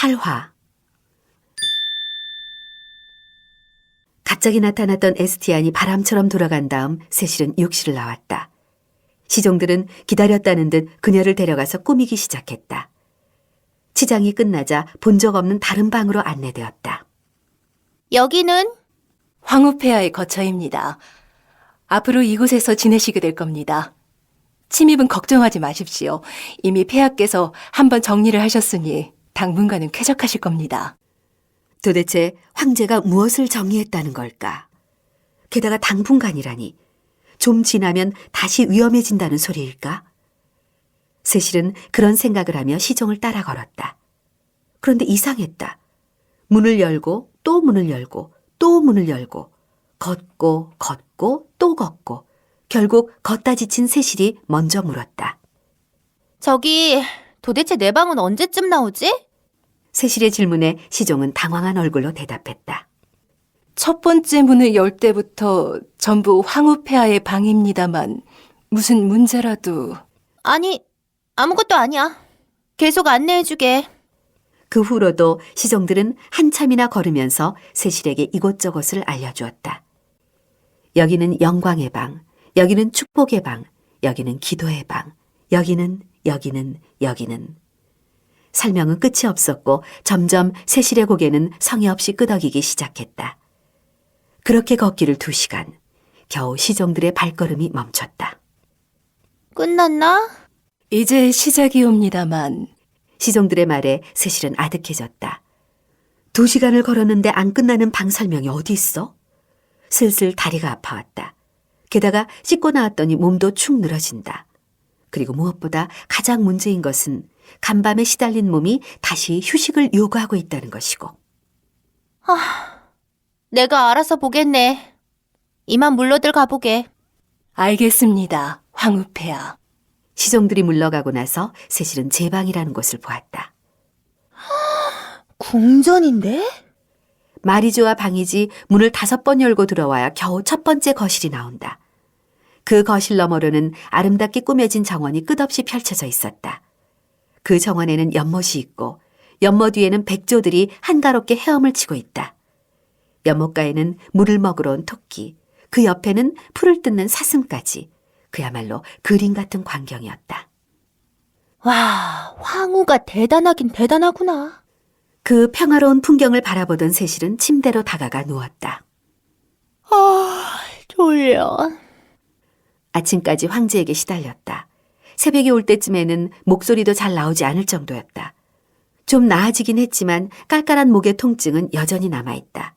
탈화. 갑자기 나타났던 에스티안이 바람처럼 돌아간 다음 세실은 욕실을 나왔다. 시종들은 기다렸다는 듯 그녀를 데려가서 꾸미기 시작했다. 치장이 끝나자 본 적 없는 다른 방으로 안내되었다. 여기는? 황후폐하의 거처입니다. 앞으로 이곳에서 지내시게 될 겁니다. 침입은 걱정하지 마십시오. 이미 폐하께서 한번 정리를 하셨으니 당분간은 쾌적하실 겁니다. 도대체 황제가 무엇을 정리했다는 걸까? 게다가 당분간이라니 좀 지나면 다시 위험해진다는 소리일까? 세실은 그런 생각을 하며 시종을 따라 걸었다. 그런데 이상했다. 문을 열고 또 문을 열고 또 문을 열고 걷고 걷고 또 걷고 결국 걷다 지친 세실이 먼저 물었다. 저기, 도대체 내 방은 언제쯤 나오지? 세실의 질문에 시종은 당황한 얼굴로 대답했다. 첫 번째 문을 열 때부터 전부 황후폐하의 방입니다만 무슨 문제라도... 아니, 아무것도 아니야. 계속 안내해주게. 그 후로도 시종들은 한참이나 걸으면서 세실에게 이곳저곳을 알려주었다. 여기는 영광의 방, 여기는 축복의 방, 여기는 기도의 방, 여기는. 설명은 끝이 없었고 점점 세실의 고개는 성의 없이 끄덕이기 시작했다. 그렇게 걷기를 2시간, 겨우 시종들의 발걸음이 멈췄다. 끝났나? 이제 시작이옵니다만... 시종들의 말에 세실은 아득해졌다. 2시간을 걸었는데 안 끝나는 방 설명이 어디 있어? 슬슬 다리가 아파왔다. 게다가 씻고 나왔더니 몸도 축 늘어진다. 그리고 무엇보다 가장 문제인 것은 간밤에 시달린 몸이 다시 휴식을 요구하고 있다는 것이고. 내가 알아서 보겠네. 이만 물러들 가보게. 알겠습니다, 황후폐하. 시종들이 물러가고 나서 세실은 제 방이라는 곳을 보았다. 궁전인데? 말이 좋아 방이지 문을 5번 열고 들어와야 겨우 첫 번째 거실이 나온다. 그 거실 너머로는 아름답게 꾸며진 정원이 끝없이 펼쳐져 있었다. 그 정원에는 연못이 있고 연못 위에는 백조들이 한가롭게 헤엄을 치고 있다. 연못가에는 물을 먹으러 온 토끼, 그 옆에는 풀을 뜯는 사슴까지. 그야말로 그림 같은 광경이었다. 와, 황후가 대단하긴 대단하구나. 그 평화로운 풍경을 바라보던 세실은 침대로 다가가 누웠다. 졸려. 아침까지 황제에게 시달렸다. 새벽이 올 때쯤에는 목소리도 잘 나오지 않을 정도였다. 좀 나아지긴 했지만 깔깔한 목의 통증은 여전히 남아있다.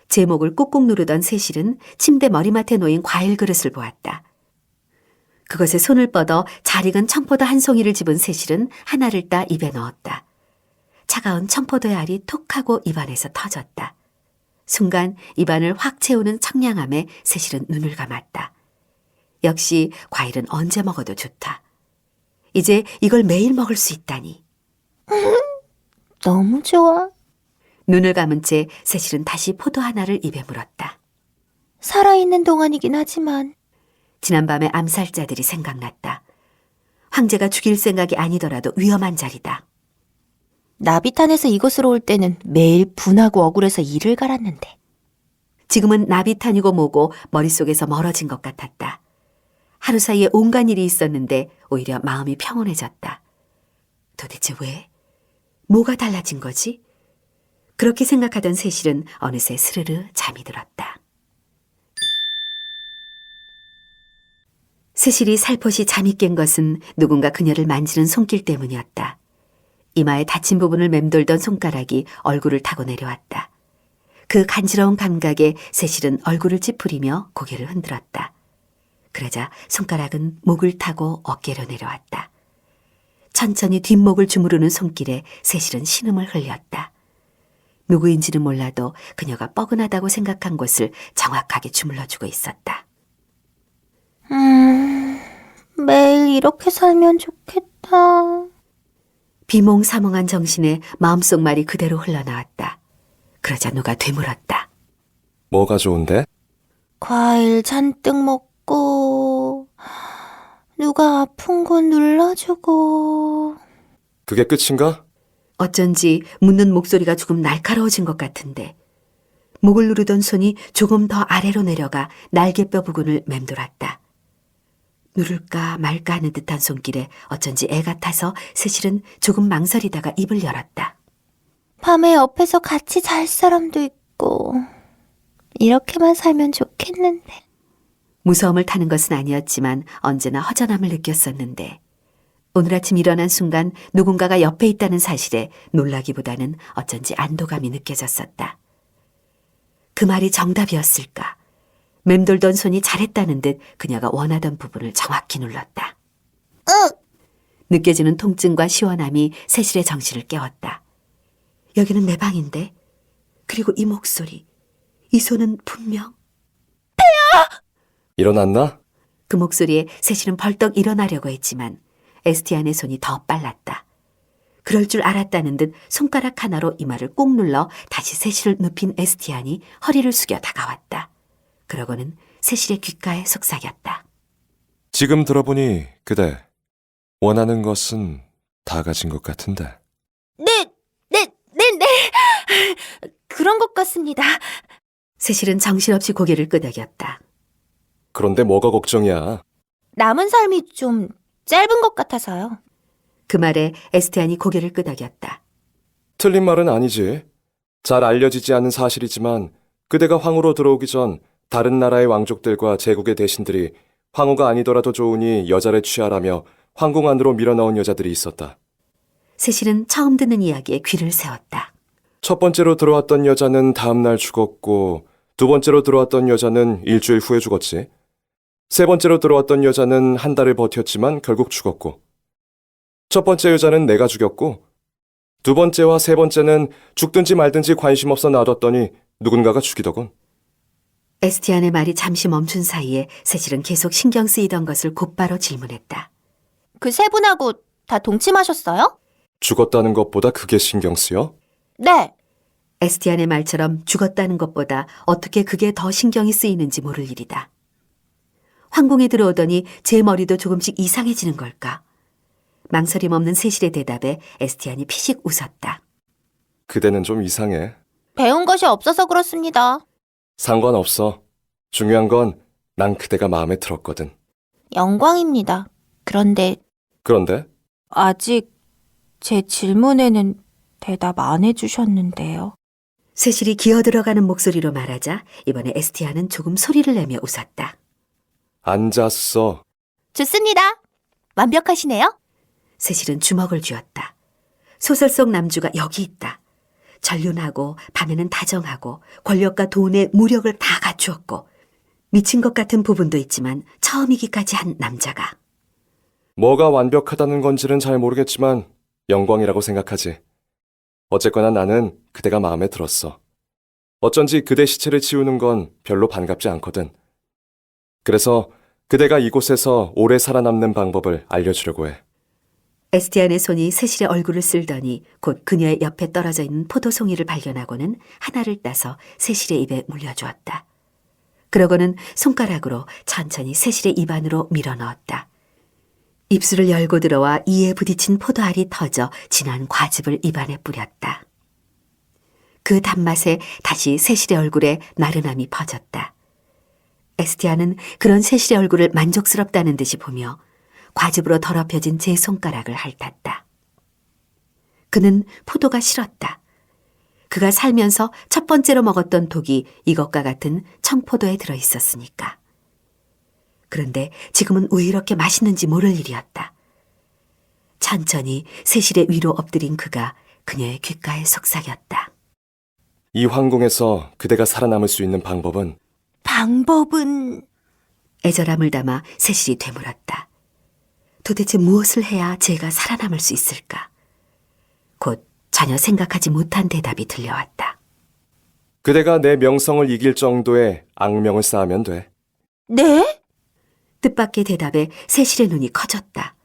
제 목을 꾹꾹 누르던 세실은 침대 머리맡에 놓인 과일 그릇을 보았다. 그것에 손을 뻗어 잘 익은 청포도 한 송이를 집은 세실은 하나를 따 입에 넣었다. 차가운 청포도의 알이 톡 하고 입안에서 터졌다. 순간 입안을 확 채우는 청량함에 세실은 눈을 감았다. 역시 과일은 언제 먹어도 좋다. 이제 이걸 매일 먹을 수 있다니. 너무 좋아. 눈을 감은 채 세실은 다시 포도 하나를 입에 물었다. 살아있는 동안이긴 하지만. 지난밤에 암살자들이 생각났다. 황제가 죽일 생각이 아니더라도 위험한 자리다. 나비탄에서 이곳으로 올 때는 매일 분하고 억울해서 이를 갈았는데. 지금은 나비탄이고 뭐고 머릿속에서 멀어진 것 같았다. 하루 사이에 온갖 일이 있었는데 오히려 마음이 평온해졌다. 도대체 왜? 뭐가 달라진 거지? 그렇게 생각하던 세실은 어느새 스르르 잠이 들었다. 세실이 살포시 잠이 깬 것은 누군가 그녀를 만지는 손길 때문이었다. 이마에 다친 부분을 맴돌던 손가락이 얼굴을 타고 내려왔다. 그 간지러운 감각에 세실은 얼굴을 찌푸리며 고개를 흔들었다. 그러자 손가락은 목을 타고 어깨로 내려왔다. 천천히 뒷목을 주무르는 손길에 세실은 신음을 흘렸다. 누구인지는 몰라도 그녀가 뻐근하다고 생각한 곳을 정확하게 주물러주고 있었다. 매일 이렇게 살면 좋겠다. 비몽사몽한 정신에 마음속 말이 그대로 흘러나왔다. 그러자 누가 되물었다. 뭐가 좋은데? 과일 잔뜩 먹고, 누가 아픈 거 눌러주고. 그게 끝인가? 어쩐지 묻는 목소리가 조금 날카로워진 것 같은데 목을 누르던 손이 조금 더 아래로 내려가 날개뼈 부근을 맴돌았다. 누를까 말까 하는 듯한 손길에 어쩐지 애 같아서 세실은 조금 망설이다가 입을 열었다. 밤에 옆에서 같이 잘 사람도 있고 이렇게만 살면 좋겠는데. 무서움을 타는 것은 아니었지만 언제나 허전함을 느꼈었는데 오늘 아침 일어난 순간 누군가가 옆에 있다는 사실에 놀라기보다는 어쩐지 안도감이 느껴졌었다. 그 말이 정답이었을까? 맴돌던 손이 잘했다는 듯 그녀가 원하던 부분을 정확히 눌렀다. 느껴지는 통증과 시원함이 세실의 정신을 깨웠다. 여기는 내 방인데, 그리고 이 목소리, 이 손은 분명. 일어났나? 그 목소리에 세실은 벌떡 일어나려고 했지만 에스티안의 손이 더 빨랐다. 그럴 줄 알았다는 듯 손가락 하나로 이마를 꾹 눌러 다시 세실을 눕힌 에스티안이 허리를 숙여 다가왔다. 그러고는 세실의 귓가에 속삭였다. 지금 들어보니 그대 원하는 것은 다 가진 것 같은데. 네. 그런 것 같습니다. 세실은 정신없이 고개를 끄덕였다. 그런데 뭐가 걱정이야? 남은 삶이 좀 짧은 것 같아서요. 그 말에 에스티안이 고개를 끄덕였다. 틀린 말은 아니지. 잘 알려지지 않은 사실이지만 그대가 황후로 들어오기 전 다른 나라의 왕족들과 제국의 대신들이 황후가 아니더라도 좋으니 여자를 취하라며 황궁 안으로 밀어넣은 여자들이 있었다. 세실은 처음 듣는 이야기에 귀를 세웠다. 첫 번째로 들어왔던 여자는 다음 날 죽었고, 두 번째로 들어왔던 여자는 일주일 후에 죽었지. 세 번째로 들어왔던 여자는 한 달을 버텼지만 결국 죽었고, 첫 번째 여자는 내가 죽였고, 두 번째와 세 번째는 죽든지 말든지 관심 없어 놔뒀더니 누군가가 죽이더군. 에스티안의 말이 잠시 멈춘 사이에 세실은 계속 신경 쓰이던 것을 곧바로 질문했다. 그 세 분하고 다 동침하셨어요? 죽었다는 것보다 그게 신경 쓰여? 네. 에스티안의 말처럼 죽었다는 것보다 어떻게 그게 더 신경이 쓰이는지 모를 일이다. 황궁에 들어오더니 제 머리도 조금씩 이상해지는 걸까? 망설임 없는 세실의 대답에 에스티안이 피식 웃었다. 그대는 좀 이상해. 배운 것이 없어서 그렇습니다. 상관없어. 중요한 건 난 그대가 마음에 들었거든. 영광입니다. 그런데 그런데 아직 제 질문에는 대답 안 해주셨는데요. 세실이 기어들어가는 목소리로 말하자 이번에 에스티안은 조금 소리를 내며 웃었다. 앉았어. 좋습니다. 완벽하시네요. 세실은 주먹을 쥐었다. 소설 속 남주가 여기 있다. 전륜하고 밤에는 다정하고 권력과 돈의 무력을 다 갖추었고 미친 것 같은 부분도 있지만 처음이기까지 한 남자가. 뭐가 완벽하다는 건지는 잘 모르겠지만 영광이라고 생각하지. 어쨌거나 나는 그대가 마음에 들었어. 어쩐지 그대 시체를 치우는 건 별로 반갑지 않거든. 그래서 그대가 이곳에서 오래 살아남는 방법을 알려주려고 해. 에스티안의 손이 세실의 얼굴을 쓸더니 곧 그녀의 옆에 떨어져 있는 포도송이를 발견하고는 하나를 따서 세실의 입에 물려주었다. 그러고는 손가락으로 천천히 세실의 입 안으로 밀어넣었다. 입술을 열고 들어와 이에 부딪힌 포도알이 터져 진한 과즙을 입안에 뿌렸다. 그 단맛에 다시 세실의 얼굴에 나른함이 퍼졌다. 에스티안은 그런 세실의 얼굴을 만족스럽다는 듯이 보며 과즙으로 더럽혀진 제 손가락을 핥았다. 그는 포도가 싫었다. 그가 살면서 첫 번째로 먹었던 독이 이것과 같은 청포도에 들어있었으니까. 그런데 지금은 왜 이렇게 맛있는지 모를 일이었다. 천천히 세실의 위로 엎드린 그가 그녀의 귓가에 속삭였다. 이 황궁에서 그대가 살아남을 수 있는 방법은 방법은... 애절함을 담아 세실이 되물었다. 도대체 무엇을 해야 제가 살아남을 수 있을까? 곧 전혀 생각하지 못한 대답이 들려왔다. 그대가 내 명성을 이길 정도의 악명을 쌓으면 돼. 네? 뜻밖의 대답에 세실의 눈이 커졌다.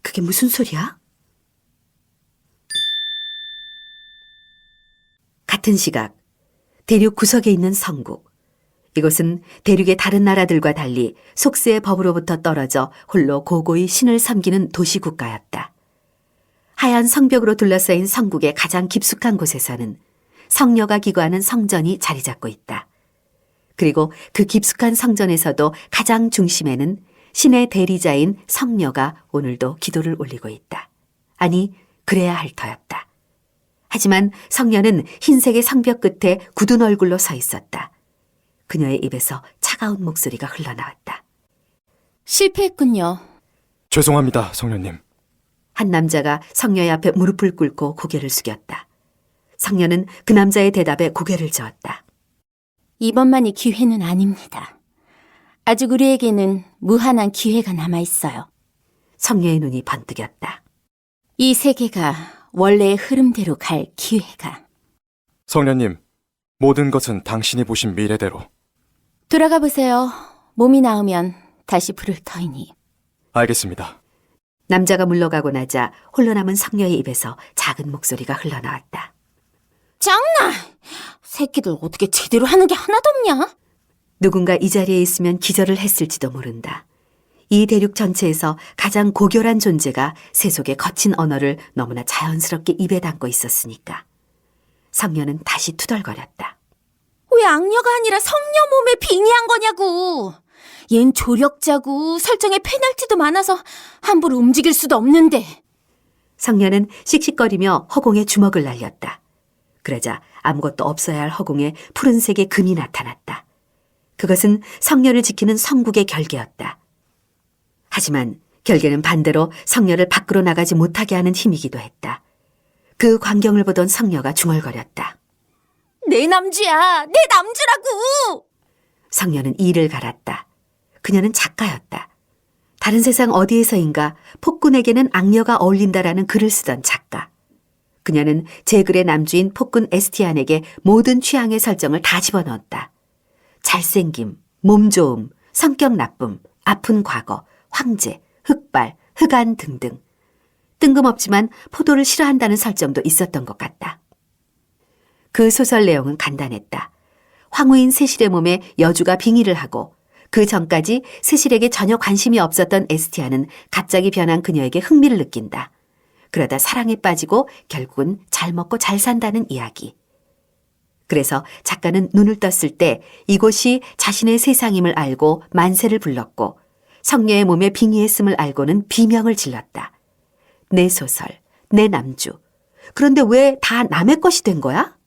그게 무슨 소리야? 같은 시각 대륙 구석에 있는 성국. 이곳은 대륙의 다른 나라들과 달리 속세의 법으로부터 떨어져 홀로 고고히 신을 섬기는 도시국가였다. 하얀 성벽으로 둘러싸인 성국의 가장 깊숙한 곳에서는 성녀가 기거하는 성전이 자리 잡고 있다. 그리고 그 깊숙한 성전에서도 가장 중심에는 신의 대리자인 성녀가 오늘도 기도를 올리고 있다. 아니, 그래야 할 터였다. 하지만 성녀는 흰색의 성벽 끝에 굳은 얼굴로 서 있었다. 그녀의 입에서 차가운 목소리가 흘러나왔다. 실패했군요. 죄송합니다, 성녀님. 한 남자가 성녀의 앞에 무릎을 꿇고 고개를 숙였다. 성녀는 그 남자의 대답에 고개를 저었다. 이번만이 기회는 아닙니다. 아직 우리에게는 무한한 기회가 남아있어요. 성녀의 눈이 번뜩였다. 이 세계가 원래의 흐름대로 갈 기회가. 성녀님, 모든 것은 당신이 보신 미래대로. 돌아가 보세요. 몸이 나으면 다시 부를 터이니. 알겠습니다. 남자가 물러가고 나자 홀로 남은 성녀의 입에서 작은 목소리가 흘러나왔다. 짱나! 새끼들 어떻게 제대로 하는 게 하나도 없냐? 누군가 이 자리에 있으면 기절을 했을지도 모른다. 이 대륙 전체에서 가장 고결한 존재가 세속의 거친 언어를 너무나 자연스럽게 입에 담고 있었으니까. 성녀는 다시 투덜거렸다. 왜 악녀가 아니라 성녀 몸에 빙의한 거냐고! 얜 조력자고 설정에 페널티도 많아서 함부로 움직일 수도 없는데. 성녀는 씩씩거리며 허공에 주먹을 날렸다. 그러자 아무것도 없어야 할 허공에 푸른색의 금이 나타났다. 그것은 성녀를 지키는 성국의 결계였다. 하지만 결계는 반대로 성녀를 밖으로 나가지 못하게 하는 힘이기도 했다. 그 광경을 보던 성녀가 중얼거렸다. 내 남주야! 내 남주라고! 성녀는 이를 갈았다. 그녀는 작가였다. 다른 세상 어디에서인가 폭군에게는 악녀가 어울린다라는 글을 쓰던 작가. 그녀는 제 글의 남주인 폭군 에스티안에게 모든 취향의 설정을 다 집어넣었다. 잘생김, 몸 좋음, 성격 나쁨, 아픈 과거, 황제, 흑발, 흑안 등등. 뜬금없지만 포도를 싫어한다는 설정도 있었던 것 같다. 그 소설 내용은 간단했다. 황후인 세실의 몸에 여주가 빙의를 하고 그 전까지 세실에게 전혀 관심이 없었던 에스티아는 갑자기 변한 그녀에게 흥미를 느낀다. 그러다 사랑에 빠지고 결국은 잘 먹고 잘 산다는 이야기. 그래서 작가는 눈을 떴을 때 이곳이 자신의 세상임을 알고 만세를 불렀고 성녀의 몸에 빙의했음을 알고는 비명을 질렀다. 내 소설, 내 남주. 그런데 왜 다 남의 것이 된 거야?